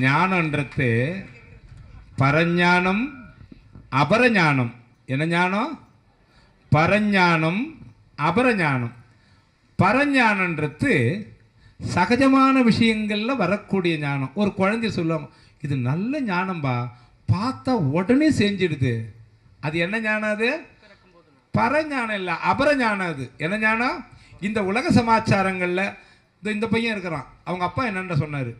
ஞானன்றது பரஞானம் அபரஞானம். என்ன ஞானம்? பரஞானம் அபரஞானம். பரஞானன்றது சகஜமான விஷயங்கள்ல வரக்கூடிய ஞானம். ஒரு குழந்தை சொல்லுவாங்க, இது நல்ல ஞானம்பா, பார்த்தா உடனே செஞ்சிடுது. அது என்ன ஞானம்? அது பரஞானம் இல்லை, அபரஞானம். அது என்ன ஞானம்? இந்த உலக சமாச்சாரங்களில் இந்த பையன் இருக்கிறான், அவங்க அப்பா என்னென்ன சொன்னார்,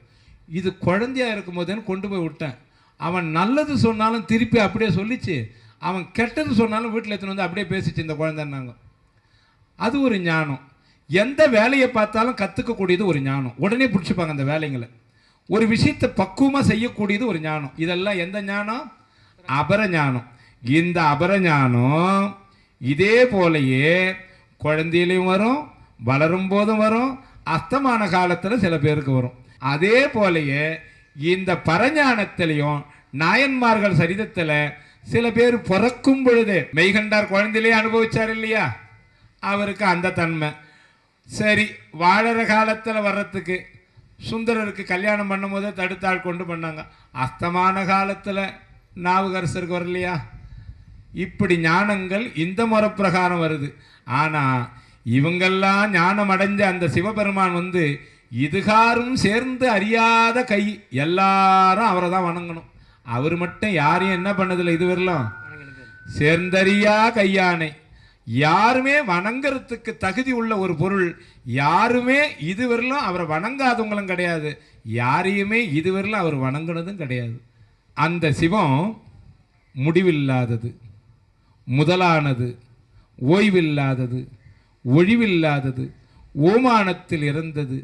இது குழந்தையாக இருக்கும் போதுன்னு கொண்டு போய் விட்டேன். அவன் நல்லது சொன்னாலும் திருப்பி அப்படியே சொல்லிச்சு, அவன் கெட்டது சொன்னாலும் வீட்டில் எடுத்துன்னு வந்து அப்படியே பேசிச்சு இந்த குழந்தைன்னாங்க. அது ஒரு ஞானம். எந்த வேலையை பார்த்தாலும் கற்றுக்கக்கூடியது ஒரு ஞானம். உடனே பிடிச்சிப்பாங்க அந்த வேலைங்களை. ஒரு விஷயத்தை பக்குவமாக செய்யக்கூடியது ஒரு ஞானம். இதெல்லாம் எந்த ஞானம்? அபரஞானம். இந்த அபரஞானம் இதே போலையே குழந்தையிலையும் வரும், வளரும் போதும் வரும், அஸ்தமான காலத்தில் சில பேருக்கு வரும். அதே போலையே இந்த பரஞானத்திலையும் நாயன்மார்கள் சரிதத்தில் சில பேர் பிறக்கும் பொழுது மெய்கண்டார் குழந்தையிலே அனுபவிச்சார் இல்லையா, அவருக்கு அந்த தன்மை. சரி, வாழற காலத்தில் வர்றதுக்கு சுந்தரருக்கு கல்யாணம் பண்ணும் போதே தடுத்தாள் கொண்டு பண்ணாங்க. அஸ்தமான காலத்தில் நாவுக்கரசருக்கு வரலையா? இப்படி ஞானங்கள் இந்த முறை பிரகாரம் வருது. ஆனால் இவங்கெல்லாம் ஞானம் அடைஞ்ச அந்த சிவபெருமான் வந்து இதுகாரும் சேர்ந்து அறியாத கை, எல்லாரும் அவரை தான் வணங்கணும். அவர் மட்டும் யாரையும் என்ன பண்ணதில்லை, இது வரலாம் சேர்ந்தறியா கையானை. யாருமே வணங்குறதுக்கு தகுதி உள்ள ஒரு பொருள் யாருமே இதுவரையிலும் அவரை வணங்காதவங்களும் கிடையாது, யாரையுமே இதுவரையிலும் அவர் வணங்கினதும் கிடையாது. அந்த சிவம் முடிவில்லாதது, முதலானது, ஓய்வில்லாதது, ஒழிவில்லாதது, ஓமானத்தில் இறந்தது,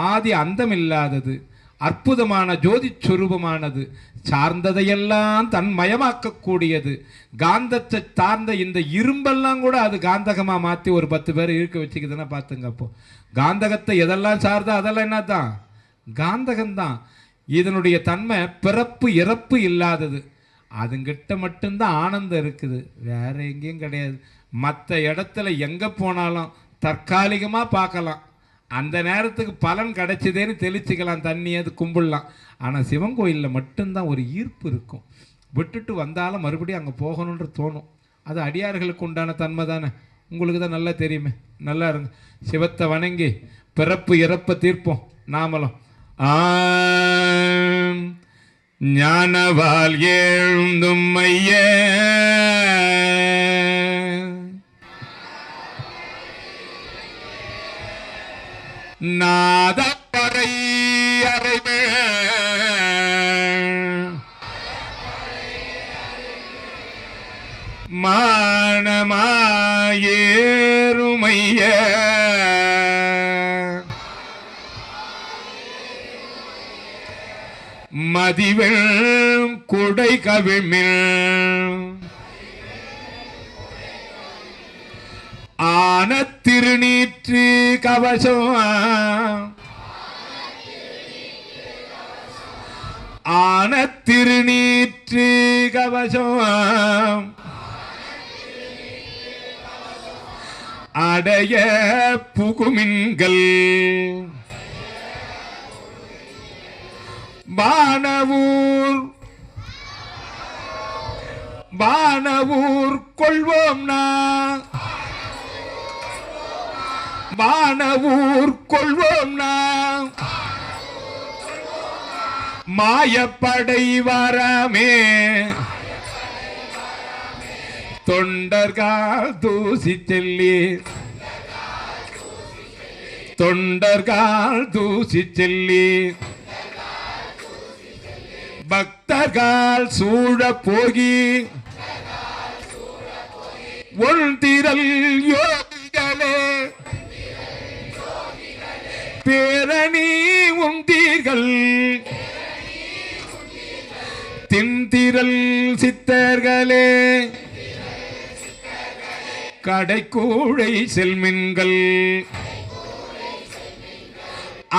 ஆதி அந்தமில்லாதது, அற்புதமான ஜோதி சொரூபமானது, சார்ந்ததையெல்லாம் தன் மயமாக்கக்கூடியது, காந்தத்தை சார்ந்த இந்த இரும்பெல்லாம் கூட அது காந்தகமாக மாற்றி ஒரு 10 பேர் இழுக்க வச்சுக்குதுன்னா பார்த்துங்க. அப்போ காந்தகத்தை எதெல்லாம் சார்ந்தா அதெல்லாம் என்ன தான்? காந்தகம்தான். இதனுடைய தன்மை பிறப்பு இறப்பு இல்லாதது. அதுங்கிட்ட மட்டும்தான் ஆனந்தம் இருக்குது, வேற எங்கேயும் கிடையாது. மற்ற இடத்துல எங்கே போனாலும் தற்காலிகமாக பார்க்கலாம், அந்த நேரத்துக்கு பலன் கிடைச்சதேன்னு தெளிச்சிக்கலாம், தண்ணி அது கும்பிடலாம். ஆனால் சிவன் கோயிலில் மட்டும்தான் ஒரு ஈர்ப்பு இருக்கும். விட்டுட்டு வந்தாலும் மறுபடியும் அங்கே போகணுன்ற தோணும். அது அடியார்களுக்கு உண்டான தன்மை தானே, உங்களுக்கு தான் நல்லா தெரியுமே. நல்லா இருங்க, சிவத்தை வணங்கி பிறப்பு இறப்பை தீர்ப்போம் நாமளும். ஞானவால் எழுந்தும் மைய நாதப்பறை அறைவே மானமாயேருமைய மதிவெள் குடை கவிழ்மில் ஆன திருநீற்று கவசம் ஆன திருநீற்று கவசம் அடைய புகுமின்கள் வானவூர் கொள்வோம் நான், வானவூர் கொள்வோம் நாம், மாயப்படை வரமே தொண்டர்கள் தூசி செல்லி, தொண்டர்கள் தூசி செல்லி, பக்தர்கள் சூழ போகி ஒன் திரள் யோகிகளே பேரணி உந்தீர்கள், தின்திரள் சித்தர்களே கடைக்கூழை செல்மின்கள்,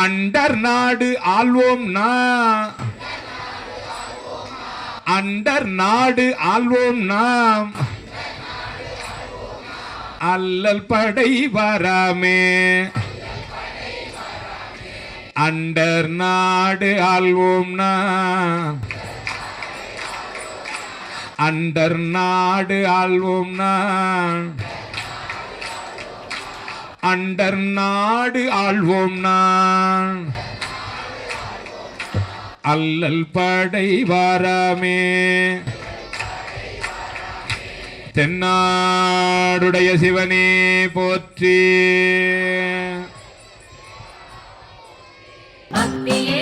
அண்டர் நாடு ஆள்வோம் நாம், அண்டர் நாடு ஆள்வோம் நாம், அல்லல் படை வராமே அண்டர் நாடு ஆள்வோம் நான், அண்டர் நாடு ஆள்வோம் நான், அண்டர் நாடு ஆள்வோம் நான், அல்லல் படை வாராமே, தென்னாடுடைய சிவனே போற்றி. பக்தியே